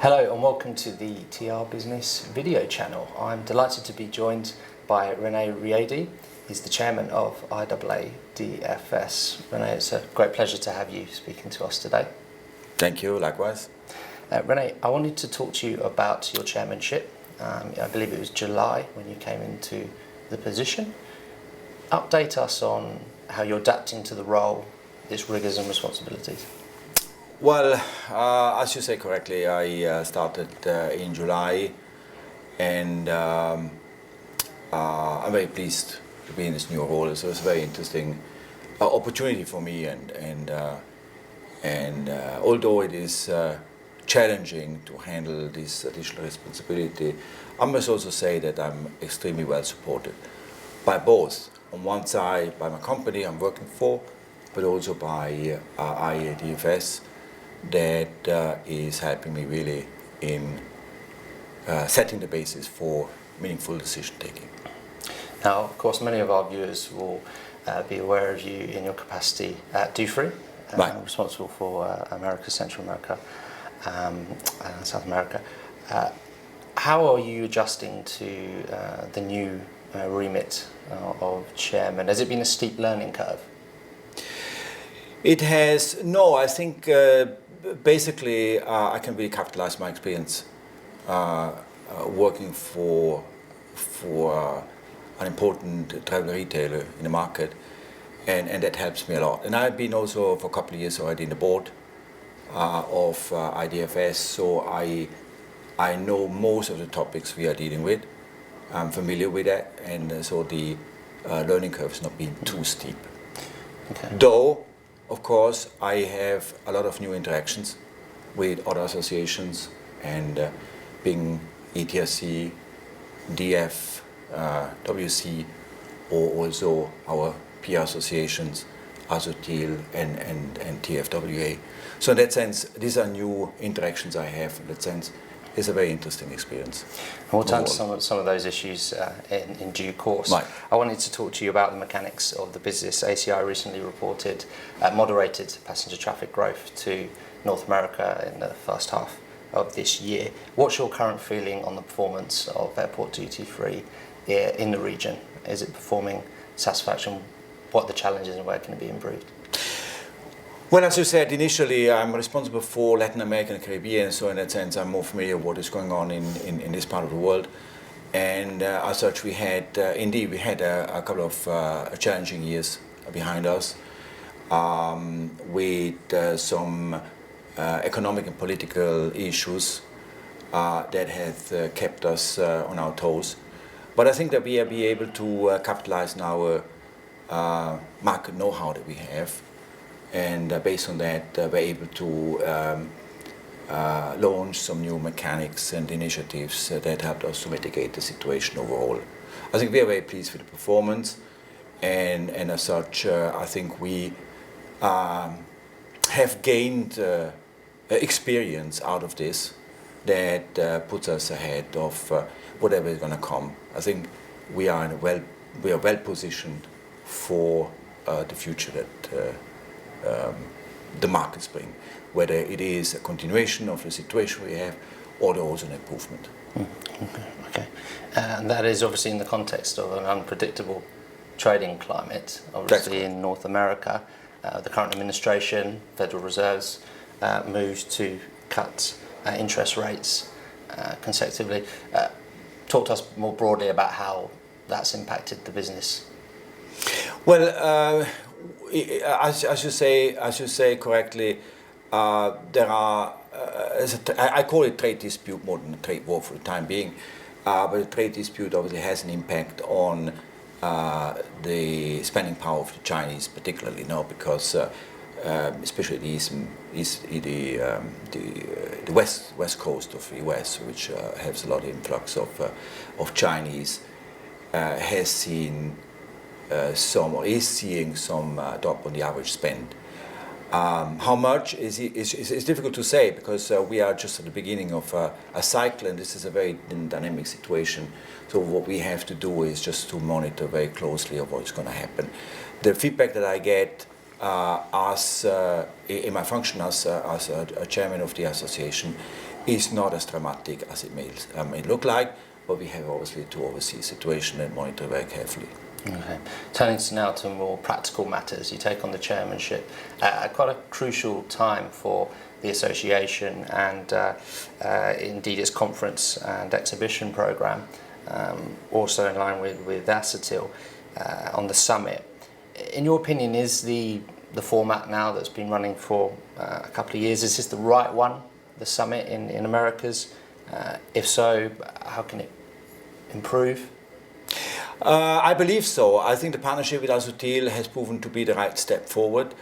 Hello and welcome to the TRBusiness video channel. I'm delighted to be joined by René Riedi. He's the chairman of IAADFS. René, it's a great pleasure to have you speaking to us today. Thank you, likewise. René, I wanted to talk to you about your chairmanship. I believe it was July when you came into the position. Update us on how you're adapting to the role, its rigours and responsibilities. Well, as you say correctly, I started in July, and I'm very pleased to be in this new role. So it's a very interesting opportunity for me, and although it is challenging to handle this additional responsibility, I must also say that I'm extremely well supported by both. On one side, by my company I'm working for, but also by IAADFS. That is helping me really in setting the basis for meaningful decision taking. Now, of course, many of our viewers will be aware of you in your capacity at Dufry, Right. Responsible for America, Central America, and South America. How are you adjusting to the new remit of chairman? Has it been a steep learning curve? It has, no, I think basically I can really capitalize my experience working for an important travel retailer in the market, and that helps me a lot. And I've been also for a couple of years already in the board of IDFS, so I know most of the topics we are dealing with. I'm familiar with that, and so the learning curve has not been too steep. Okay. Though, of course, I have a lot of new interactions with other associations, and being ETRC, DF, WC, or also our peer associations, ASOTIL and TFWA. So in that sense, these are new interactions I have. In that sense, it's a very interesting experience. And we'll turn to some of those issues in due course. Right. I wanted to talk to you about the mechanics of the business. ACI recently reported moderated passenger traffic growth to North America in the first half of this year. What's your current feeling on the performance of airport duty-free in the region? Is it performing satisfaction? What are the challenges and where can it be improved? Well, as you said, initially I'm responsible for Latin America and Caribbean, so in that sense I'm more familiar with what is going on in this part of the world. And as such, we had a couple of challenging years behind us with some economic and political issues that have kept us on our toes. But I think that we will be able to capitalize on our market know-how that we have. And based on that, we're able to launch some new mechanics and initiatives that helped us to mitigate the situation overall. I think we are very pleased with the performance, and as such, I think we have gained experience out of this that puts us ahead of whatever is going to come. I think we are well positioned for the future that the markets bring, whether it is a continuation of the situation we have or also an improvement. Okay. And that is obviously in the context of an unpredictable trading climate, obviously in North America. The current administration, Federal Reserve's moves to cut interest rates consecutively. Talk to us more broadly about how that's impacted the business. Well, as you say correctly, there are. I call it trade dispute more than a trade war for the time being, but the trade dispute obviously has an impact on the spending power of the Chinese, particularly now because especially the west coast of the US, which has a lot of influx of Chinese, has seen. Is seeing some drop on the average spend. How much is difficult to say because we are just at the beginning of a cycle, and this is a very dynamic situation. So what we have to do is just to monitor very closely of what's going to happen. The feedback that I get in my function as a chairman of the association is not as dramatic as it may look like, but we have obviously to oversee the situation and monitor very carefully. Okay. Turning now to more practical matters, you take on the chairmanship at quite a crucial time for the association and indeed its conference and exhibition programme, also in line with ASATIL on the summit. In your opinion, is the format now that's been running for a couple of years, is this the right one, the summit in Americas? If so, how can it improve? I believe so. I think the partnership with ASATIL has proven to be the right step forward.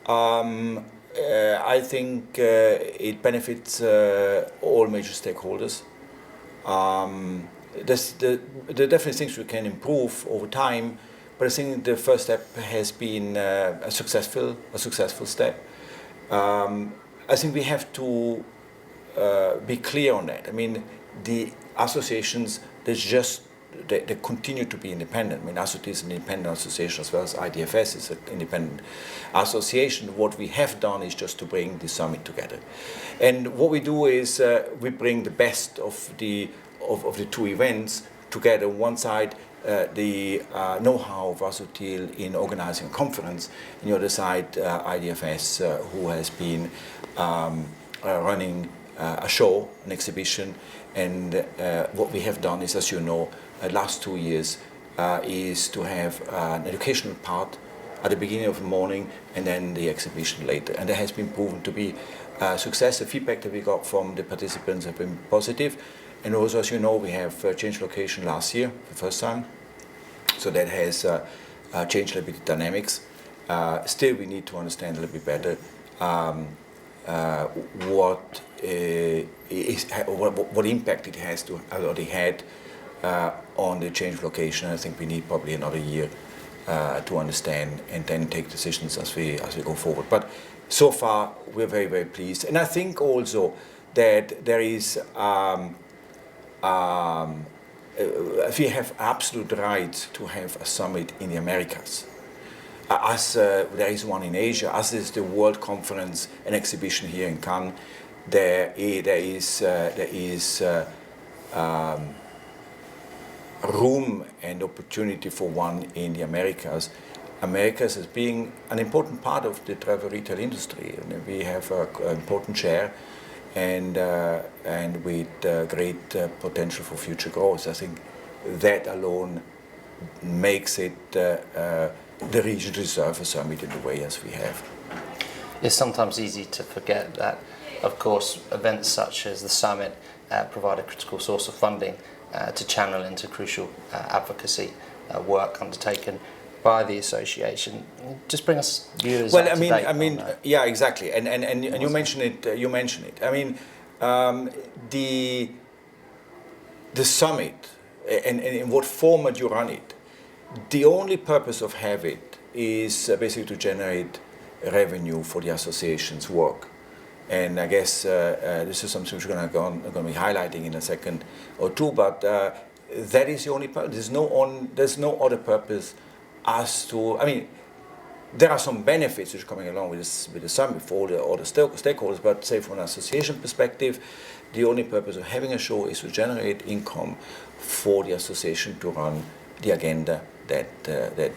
I think it benefits all major stakeholders. There are definitely things we can improve over time, but I think the first step has been a successful step. I think we have to be clear on that. I mean, the associations, they continue to be independent. I mean, ASATIL is an independent association as well as IAADFS is an independent association. What we have done is just to bring the summit together. And what we do is we bring the best of the two events together. On one side, the know-how of ASATIL in organizing a conference, and the other side, IAADFS, who has been running a show, an exhibition. And what we have done is, as you know, last 2 years is to have an educational part at the beginning of the morning and then the exhibition later. And that has been proven to be a success. The feedback that we got from the participants have been positive. And also, as you know, we have changed location last year for the first time. So that has changed a little bit the dynamics. Still, we need to understand a little bit better what impact it has already had on the change of location. I think we need probably another year to understand and then take decisions as we go forward. But so far, we're very, very pleased. And I think also that there is we have absolute right to have a summit in the Americas. As there is one in Asia, as is the World Conference and exhibition here in Cannes, there is room and opportunity for one in the Americas. Americas as being an important part of the travel retail industry, and we have an important share, and with great potential for future growth. I think that alone makes it the region deserve a summit in the way as we have. It's sometimes easy to forget that, of course, events such as the summit provide a critical source of funding to channel into crucial advocacy work undertaken by the association. Just bring us viewers up to date. Yeah, exactly. And you mentioned it. You mentioned it. I mean, the summit and in what format you run it. The only purpose of having it is basically to generate revenue for the association's work. And I guess this is something we're going to be highlighting in a second or two, but that is the only purpose. There's no other purpose as to, I mean, there are some benefits which are coming along with the summit for all the stakeholders, but say from an association perspective, the only purpose of having a show is to generate income for the association to run the agenda that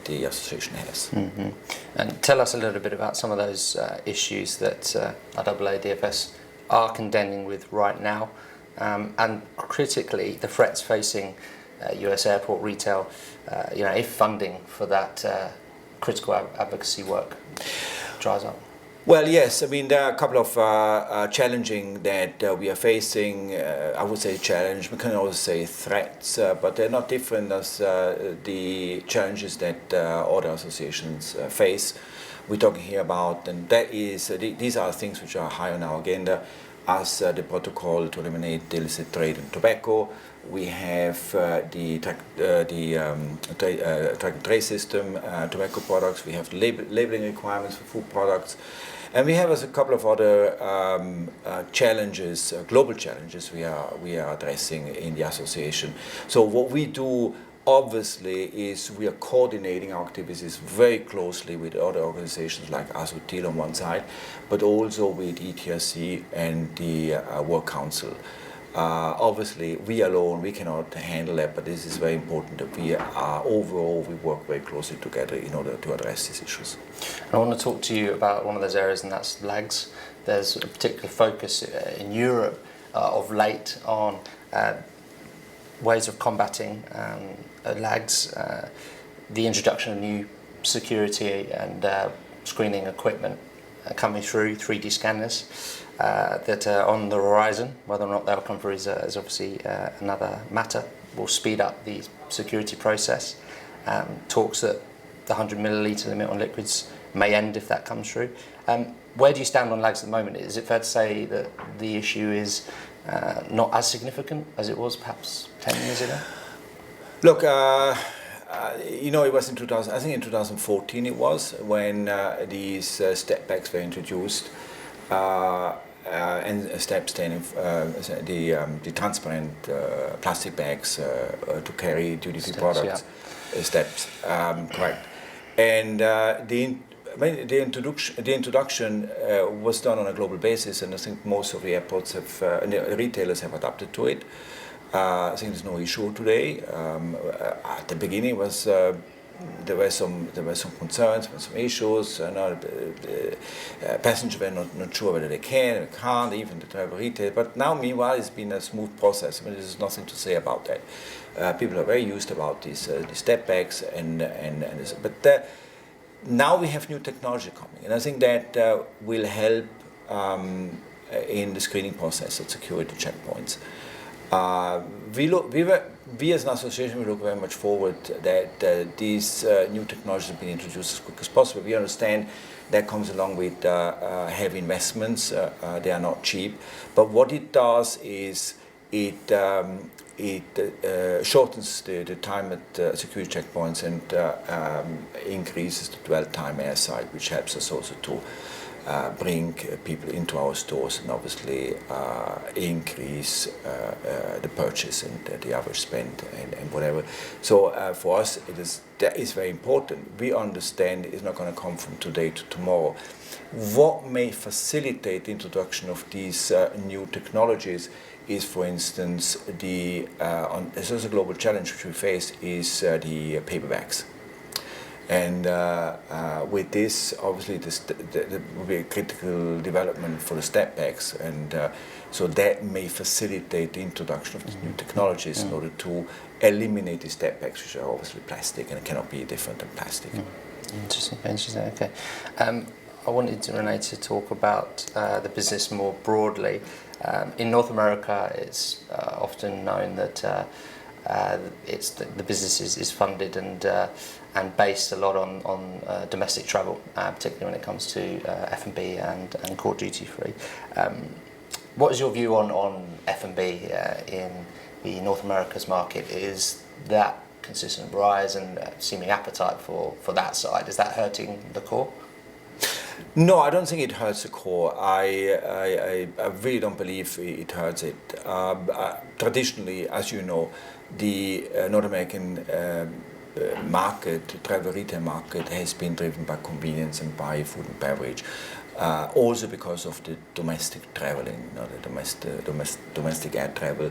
the association has. Mm-hmm. And tell us a little bit about some of those issues that IAADFS are contending with right now, and critically the threats facing US airport retail, if funding for that critical advocacy work dries up. Well, yes. I mean, there are a couple of challenging that we are facing. I would say challenge. We can also say threats, but they're not different as the challenges that other associations face. We're talking here about, and that is these are things which are high on our agenda, as the protocol to eliminate illicit trade in tobacco. We have the track and trace system, tobacco products. We have labeling requirements for food products. And we have a couple of other challenges, global challenges we are addressing in the association. So what we do obviously is we are coordinating our activities very closely with other organizations like ASUTIL on one side, but also with ETRC and the Work Council. Obviously, we alone, we cannot handle that, but this is very important that we are overall, we work very closely together in order to address these issues. And I want to talk to you about one of those areas, and that's lags. There's a particular focus in Europe of late on ways of combating lags, the introduction of new security and screening equipment coming through, 3D scanners that are on the horizon. Whether or not they'll come through is obviously another matter. Will speed up the security process. Talks that the 100 millilitre limit on liquids may end if that comes through. Where do you stand on lags at the moment? Is it fair to say that the issue is not as significant as it was perhaps 10 years ago? Look, it was in 2000. I think in 2014 it was when these step bags were introduced, and steps standing the transparent plastic bags to carry duty-free products. Yeah. Steps, correct. And the introduction was done on a global basis, and I think most of the airports have, and the retailers have adapted to it. I think there's no issue today. At the beginning, there were some concerns, some issues. Passengers were not sure whether they can or can't, even the travel retail. But now, meanwhile, it's been a smooth process. I mean, there's nothing to say about that. People are very used about these step bags, but now we have new technology coming, and I think that will help in the screening process at security checkpoints. We as an association, we look very much forward that these new technologies have been introduced as quick as possible. We understand that comes along with heavy investments. They are not cheap, but what it does is it shortens the time at security checkpoints and increases the dwell time airside, which helps us also to bring people into our stores and obviously increase the purchase and the average spend and whatever. So for us, that is very important. We understand it's not going to come from today to tomorrow. What may facilitate the introduction of these new technologies is, for instance, this is a global challenge which we face is the paper bags. And with this, obviously, there will be a critical development for the step bags, and so that may facilitate the introduction of these new technologies in order to eliminate the step bags, which are obviously plastic and cannot be different than plastic. Interesting. Okay. I wanted René to talk about the business more broadly. In North America, it's often known that the business is funded and based a lot on domestic travel, particularly when it comes to F&B and core duty free. What is your view on F&B in the North America's market? Is that consistent rise and seeming appetite for that side, is that hurting the core? No, I don't think it hurts the core. I really don't believe it hurts it. Traditionally, as you know, the North American travel retail market has been driven by convenience and by food and beverage. Also because of the domestic traveling, the domestic air travel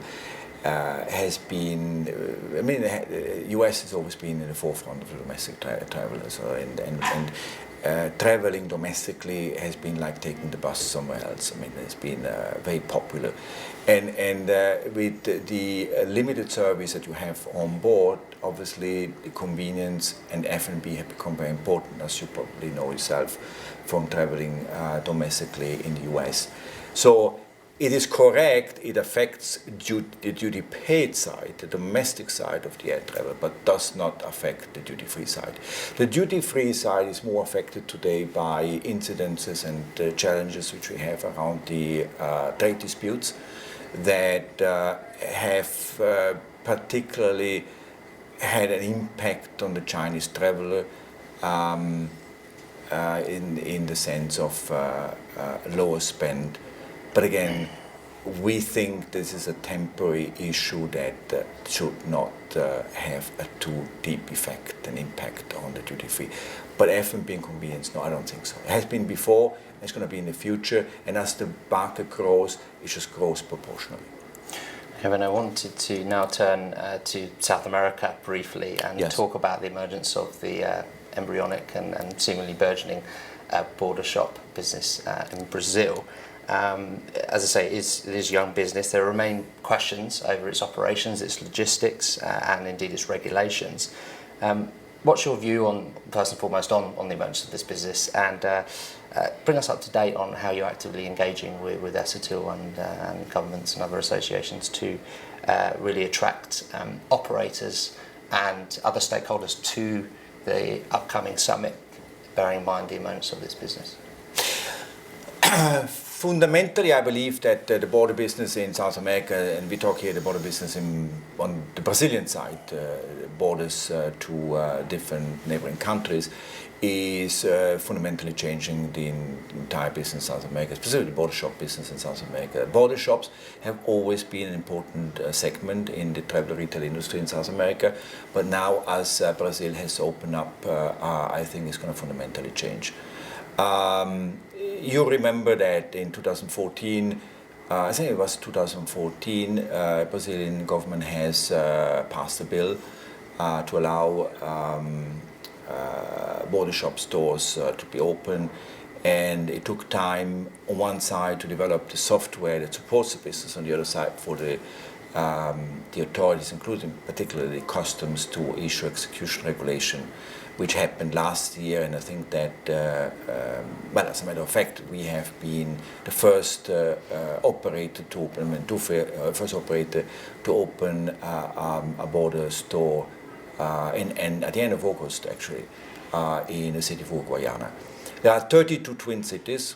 has been. The US has always been in the forefront of the domestic travelers, and traveling domestically has been like taking the bus somewhere else. It's been very popular, and with the limited service that you have on board, obviously the convenience and F&B have become very important, as you probably know yourself from traveling domestically in the US. So it is correct, it affects the duty paid side, the domestic side of the air travel, but does not affect the duty free side. The duty free side is more affected today by incidences and challenges which we have around the trade disputes that have particularly had an impact on the Chinese traveler in the sense of lower spend. But again, we think this is a temporary issue that should not have a too deep effect and impact on the duty-free. But F&B and convenience, no, I don't think so. It has been before, it's going to be in the future, and as the market grows, it just grows proportionally. Kevin, I wanted to now turn to South America briefly and talk about the emergence of the embryonic and seemingly burgeoning border shop business in Brazil. As I say, it is young business. There remain questions over its operations, its logistics, and indeed its regulations. What's your view on, first and foremost, on the emergence of this business, and bring us up to date on how you're actively engaging with ESATIL and governments and other associations to really attract operators and other stakeholders to the upcoming summit, bearing in mind the emergence of this business? Fundamentally, I believe that the border business in South America, and we talk here the border business on the Brazilian side, borders to different neighboring countries, is fundamentally changing the entire business in South America, specifically the border shop business in South America. Border shops have always been an important segment in the travel retail industry in South America, but now as Brazil has opened up, I think it's going to fundamentally change. You remember that in 2014, I think it was 2014, Brazilian government has passed a bill to allow border shop stores to be open, and it took time on one side to develop the software that supports the business, on the other side for the authorities, including particularly customs, to issue execution regulation, which happened last year. And I think that, well, as a matter of fact, we have been the first operator to open, first operator to open a border store and at the end of August, actually, in the city of Uruguayana. There are 32 twin cities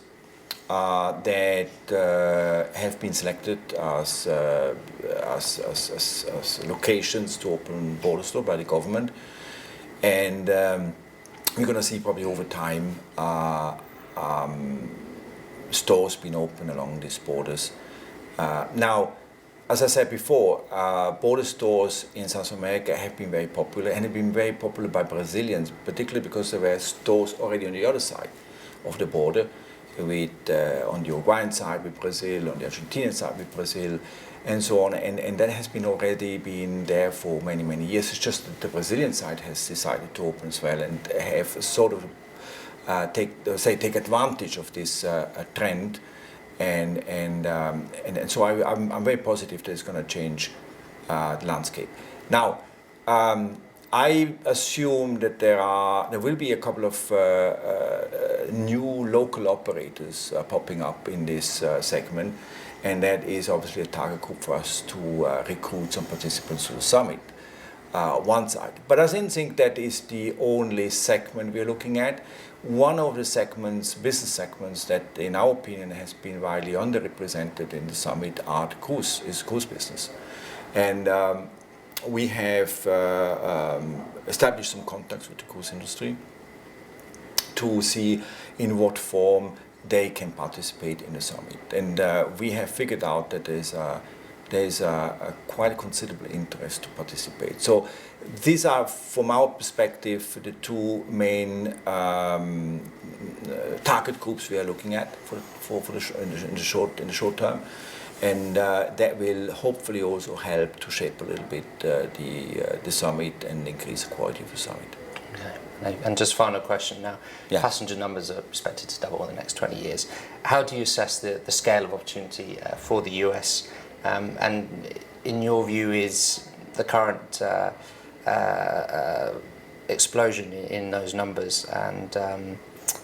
that have been selected as locations to open border store by the government, and we're going to see probably over time stores being opened along these borders. Now, as I said before, border stores in South America have been very popular, and have been very popular by Brazilians, particularly because there were stores already on the other side of the border, with on the Uruguayan side with Brazil, on the Argentinian side with Brazil, and so on. And that has been already been there for many, many years. It's just that the Brazilian side has decided to open as well, and have sort of take advantage of this trend. And so I'm very positive that it's going to change the landscape. Now, I assume that there will be a couple of new local operators popping up in this segment, and that is obviously a target group for us to recruit some participants to the summit. One side, but I don't think that is the only segment we're looking at. One of the segments, business segments, that in our opinion has been widely underrepresented in the summit are the cruise business. And we have established some contacts with the cruise industry to see in what form they can participate in the summit. And we have figured out that there's a quite considerable interest to participate. So these are, from our perspective, the two main target groups we are looking at in the short term, and that will hopefully also help to shape a little bit the summit and increase the quality of the summit. Okay. And just final question now. Yeah. Passenger numbers are expected to double in the next 20 years. How do you assess the scale of opportunity for the US? And in your view, is the current explosion in those numbers and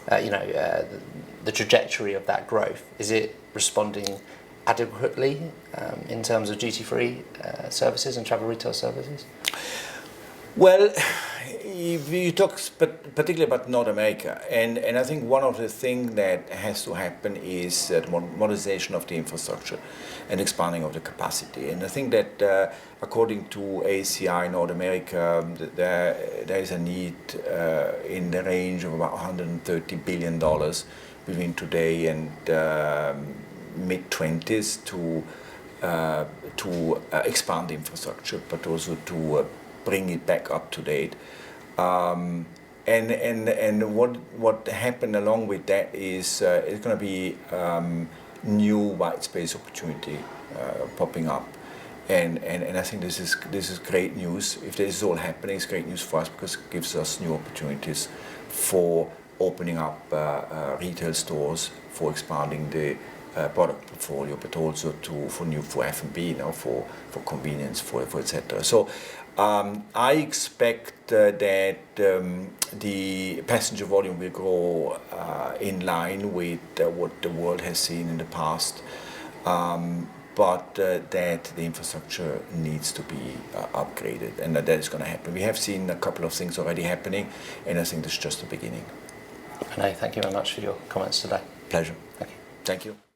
the trajectory of that growth, is it responding adequately in terms of duty-free services and travel retail services? Well, you talk particularly about North America, and I think one of the things that has to happen is the modernization of the infrastructure and expanding of the capacity. And I think that according to ACI North America, there is a need in the range of about $130 billion between today and mid-20s to expand infrastructure, but also to bring it back up to date. And what happened along with that is it's going to be new white space opportunity popping up. And I think this is great news. If this is all happening, it's great news for us because it gives us new opportunities for opening up retail stores, for expanding the product portfolio, but also for F&B, for convenience, for etc. So I expect that the passenger volume will grow in line with what the world has seen in the past. But that the infrastructure needs to be upgraded, and that is going to happen. We have seen a couple of things already happening, and I think this is just the beginning. René, thank you very much for your comments today. Pleasure. Thank you. Thank you.